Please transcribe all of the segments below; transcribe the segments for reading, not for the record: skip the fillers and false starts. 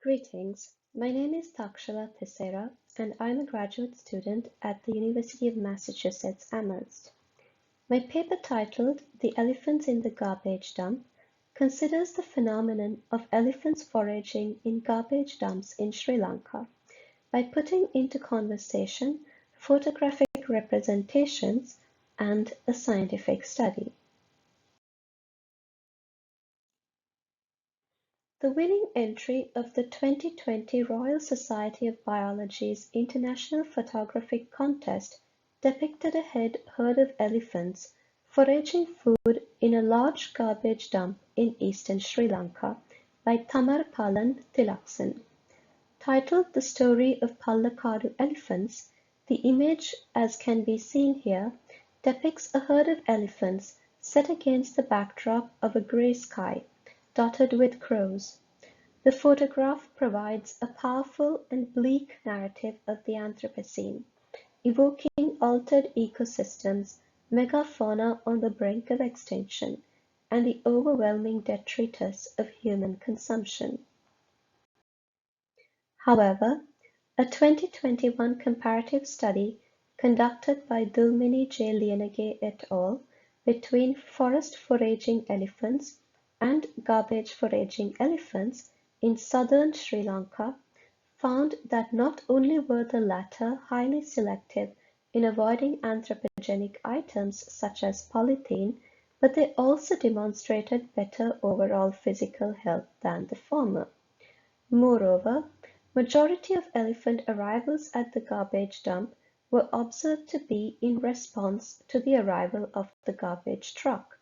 Greetings, my name is Takshala Thisera and I'm a graduate student at the University of Massachusetts Amherst. My paper titled The Elephants in the Garbage Dump considers the phenomenon of elephants foraging in garbage dumps in Sri Lanka by putting into conversation photographic representations and a scientific study. The winning entry of the 2020 Royal Society of Biology's International Photographic Contest depicted a herd of elephants foraging food in a large garbage dump in eastern Sri Lanka by Thamarpalan Tilaksen. Titled The Story of Pallakadu Elephants, the image, as can be seen here, depicts a herd of elephants set against the backdrop of a grey sky, dotted with crows. The photograph provides a powerful and bleak narrative of the Anthropocene, evoking altered ecosystems, megafauna on the brink of extinction, and the overwhelming detritus of human consumption. However, a 2021 comparative study conducted by Dulmini J. Lianage et al. Between forest foraging elephants and garbage foraging elephants in southern Sri Lanka found that not only were the latter highly selective in avoiding anthropogenic items such as polythene, but they also demonstrated better overall physical health than the former. Moreover, majority of elephant arrivals at the garbage dump were observed to be in response to the arrival of the garbage truck,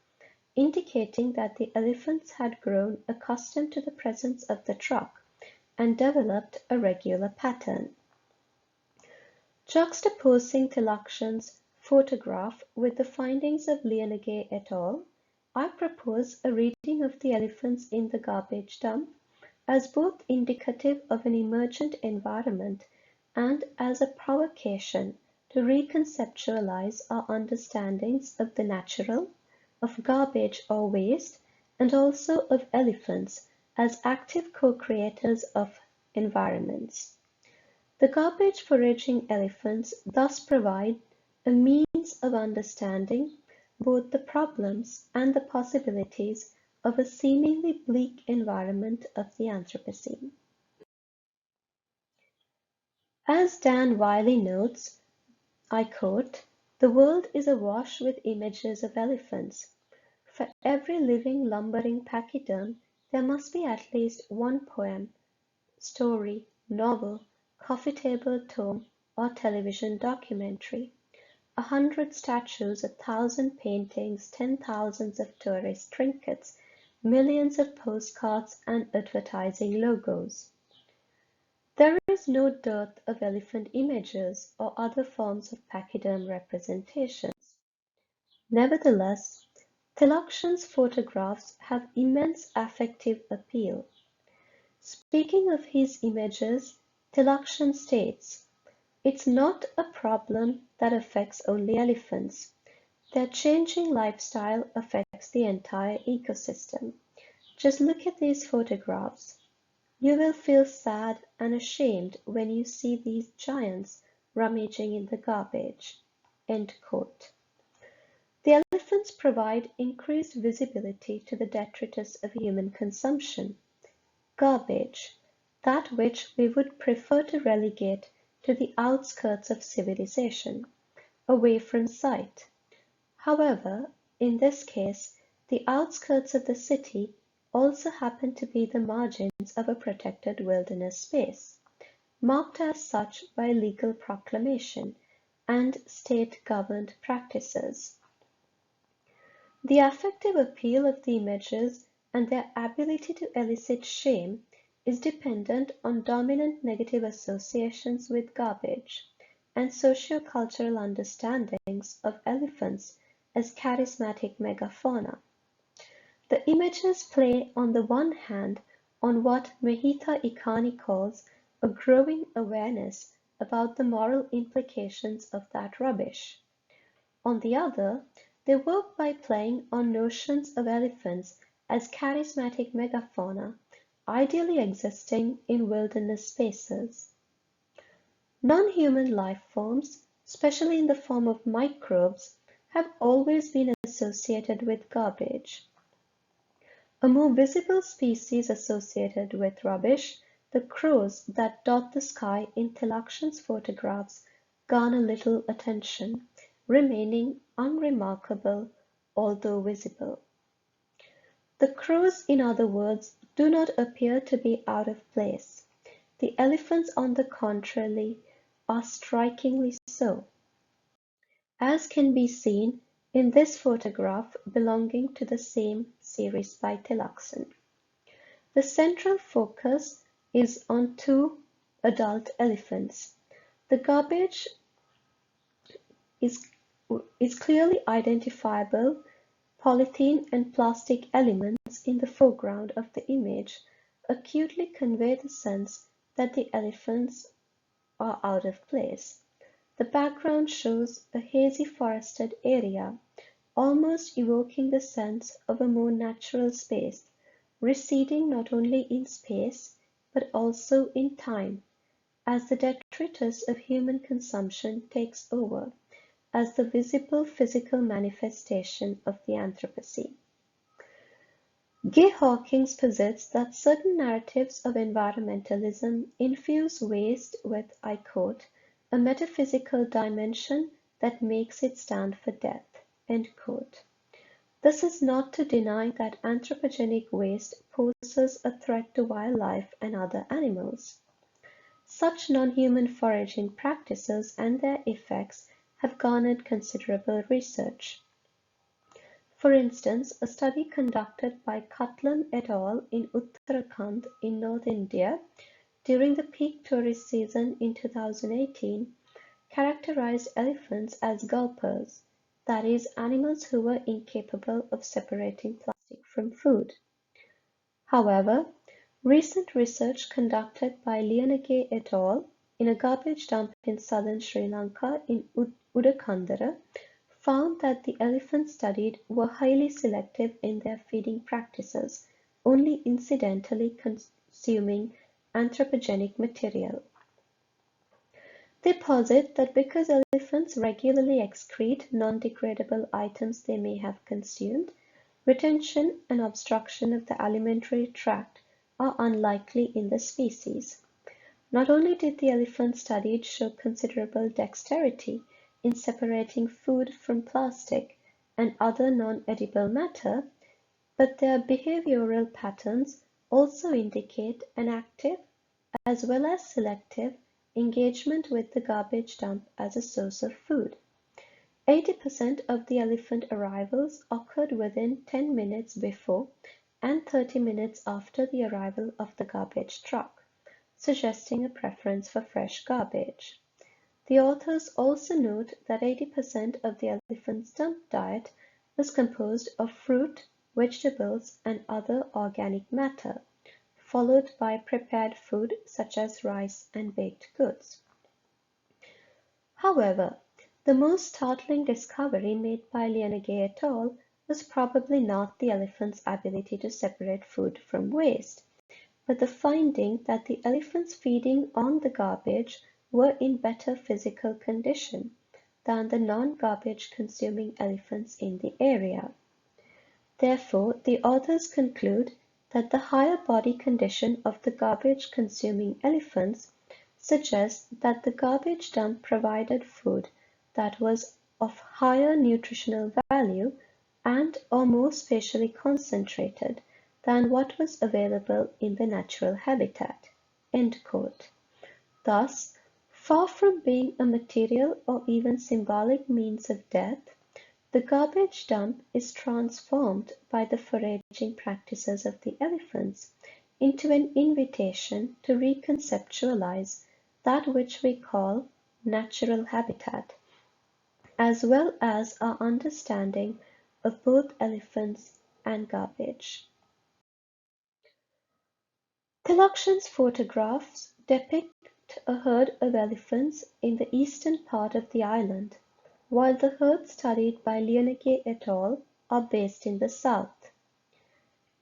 indicating that the elephants had grown accustomed to the presence of the truck and developed a regular pattern. Juxtaposing Tilaksen's photograph with the findings of Lianage et al., I propose a reading of the elephants in the garbage dump as both indicative of an emergent environment and as a provocation to reconceptualize our understandings of the natural, of garbage or waste, and also of elephants as active co-creators of environments. The garbage foraging elephants thus provide a means of understanding both the problems and the possibilities of a seemingly bleak environment of the Anthropocene. As Dan Wiley notes, I quote, "The world is awash with images of elephants. For every living lumbering pachyderm, there must be at least one poem, story, novel, coffee table tome, or television documentary. 100 statues, 1,000 paintings, 10,000s of tourist trinkets, millions of postcards and advertising logos. There is no dearth of elephant images or other forms of pachyderm representations. Nevertheless, Tilaksen's photographs have immense affective appeal. Speaking of his images, Tilaksen states, "It's not a problem that affects only elephants. Their changing lifestyle affects the entire ecosystem. Just look at these photographs. You will feel sad and ashamed when you see these giants rummaging in the garbage." End quote. The elephants provide increased visibility to the detritus of human consumption. Garbage, that which we would prefer to relegate to the outskirts of civilization, away from sight. However, in this case, the outskirts of the city also happen to be the margins of a protected wilderness space, marked as such by legal proclamation and state-governed practices. The affective appeal of the images and their ability to elicit shame is dependent on dominant negative associations with garbage and sociocultural understandings of elephants as charismatic megafauna. The images play on the one hand on what Mehita Ikani calls a growing awareness about the moral implications of that rubbish. On the other, they work by playing on notions of elephants as charismatic megafauna ideally existing in wilderness spaces. Non-human life forms, especially in the form of microbes, have always been associated with garbage. A more visible species associated with rubbish, the crows that dot the sky in Tilakshan's photographs, garner little attention, remaining unremarkable although visible. The crows, in other words, do not appear to be out of place. The elephants, on the contrary, are strikingly so, as can be seen in this photograph belonging to the same series by Tilakshan. The central focus is on two adult elephants. The garbage is clearly identifiable polythene and plastic elements in the foreground of the image acutely convey the sense that the elephants are out of place. The background shows a hazy forested area, almost evoking the sense of a more natural space, receding not only in space but also in time, as the detritus of human consumption takes over as the visible physical manifestation of the Anthropocene. Gay Hawkins posits that certain narratives of environmentalism infuse waste with, I quote, a metaphysical dimension that makes it stand for death, end quote. This is not to deny that anthropogenic waste poses a threat to wildlife and other animals. Such non-human foraging practices and their effects have garnered considerable research. For instance, a study conducted by Katlan et al. In Uttarakhand in North India during the peak tourist season in 2018 characterized elephants as gulpers, that is, animals who were incapable of separating plastic from food. However, recent research conducted by Lianage et al. In a garbage dump in southern Sri Lanka in Udakandara found that the elephants studied were highly selective in their feeding practices, only incidentally consuming anthropogenic material. They posit that because elephants regularly excrete non-degradable items they may have consumed, retention and obstruction of the alimentary tract are unlikely in the species. Not only did the elephants studied show considerable dexterity in separating food from plastic and other non-edible matter, but their behavioral patterns also indicate an active, as well as selective, engagement with the garbage dump as a source of food. 80% of the elephant arrivals occurred within 10 minutes before and 30 minutes after the arrival of the garbage truck, suggesting a preference for fresh garbage. The authors also note that 80% of the elephant's dump diet was composed of fruit, vegetables, and other organic matter, followed by prepared food such as rice and baked goods. However, the most startling discovery made by Lianage et al. Was probably not the elephant's ability to separate food from waste, but the finding that the elephants feeding on the garbage were in better physical condition than the non-garbage consuming elephants in the area. Therefore, the authors conclude that the higher body condition of the garbage-consuming elephants suggests that the garbage dump provided food that was of higher nutritional value and or more spatially concentrated than what was available in the natural habitat. End quote. Thus, far from being a material or even symbolic means of death, the garbage dump is transformed by the foraging practices of the elephants into an invitation to reconceptualize that which we call natural habitat, as well as our understanding of both elephants and garbage. Tilakshan's photographs depict a herd of elephants in the eastern part of the island, while the herds studied by Lianage et al. Are based in the south.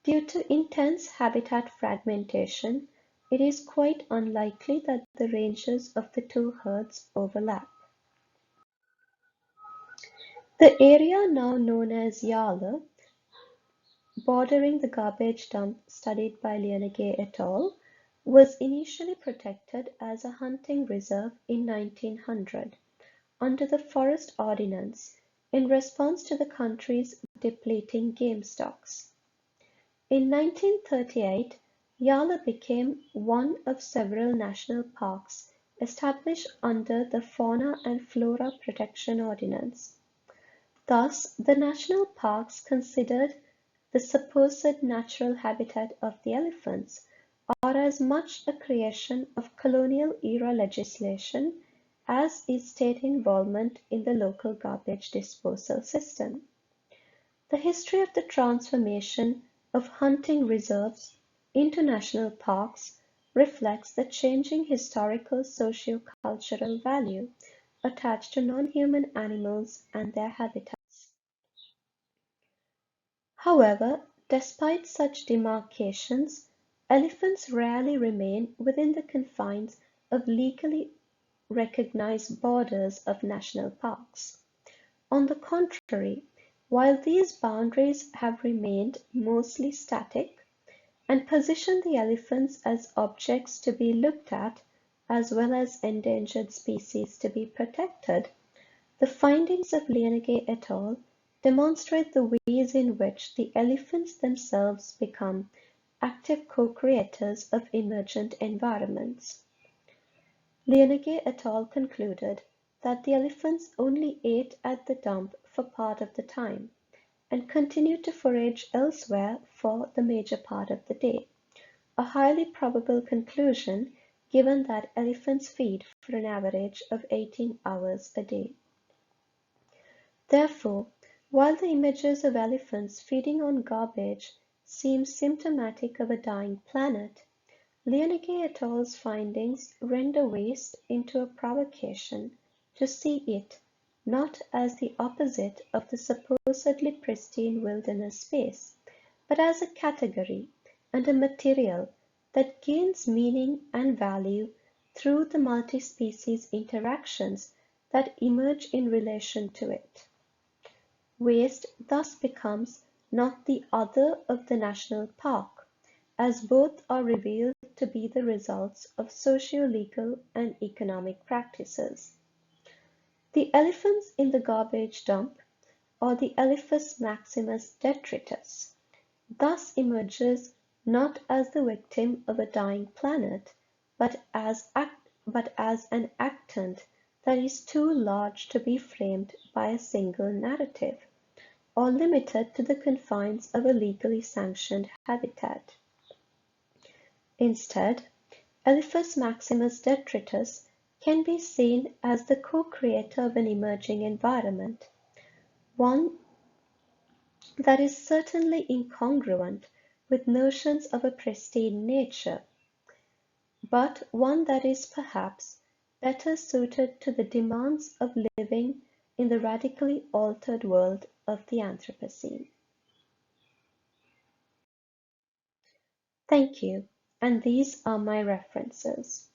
Due to intense habitat fragmentation, it is quite unlikely that the ranges of the two herds overlap. The area now known as Yale, bordering the garbage dump studied by Lienege et al., was initially protected as a hunting reserve in 1900 under the Forest Ordinance in response to the country's depleting game stocks. In 1938, Yale became one of several national parks established under the Fauna and Flora Protection Ordinance. Thus, the national parks considered the supposed natural habitat of the elephants are as much a creation of colonial-era legislation as is state involvement in the local garbage disposal system. The history of the transformation of hunting reserves into national parks reflects the changing historical socio-cultural value attached to non-human animals and their habitats. However, despite such demarcations, elephants rarely remain within the confines of legally recognized borders of national parks. On the contrary, while these boundaries have remained mostly static and position the elephants as objects to be looked at as well as endangered species to be protected, the findings of Lienege et al. Demonstrate the ways in which the elephants themselves become active co-creators of emergent environments. Lienege et al. Concluded that the elephants only ate at the dump for part of the time, and continued to forage elsewhere for the major part of the day, a highly probable conclusion given that elephants feed for an average of 18 hours a day. Therefore, while the images of elephants feeding on garbage seem symptomatic of a dying planet, Lienege et al.'s findings render waste into a provocation to see it not as the opposite of the supposedly pristine wilderness space, but as a category and a material that gains meaning and value through the multi-species interactions that emerge in relation to it. Waste thus becomes not the other of the national park, as both are revealed to be the results of socio-legal and economic practices. The elephants in the garbage dump, or the Elephas maximus detritus, thus emerges not as the victim of a dying planet, but as an actant that is too large to be framed by a single narrative, or limited to the confines of a legally sanctioned habitat. Instead, Elephas maximus detritus can be seen as the co-creator of an emerging environment, one that is certainly incongruent with notions of a pristine nature, but one that is perhaps better suited to the demands of living in the radically altered world of the Anthropocene. Thank you, and these are my references.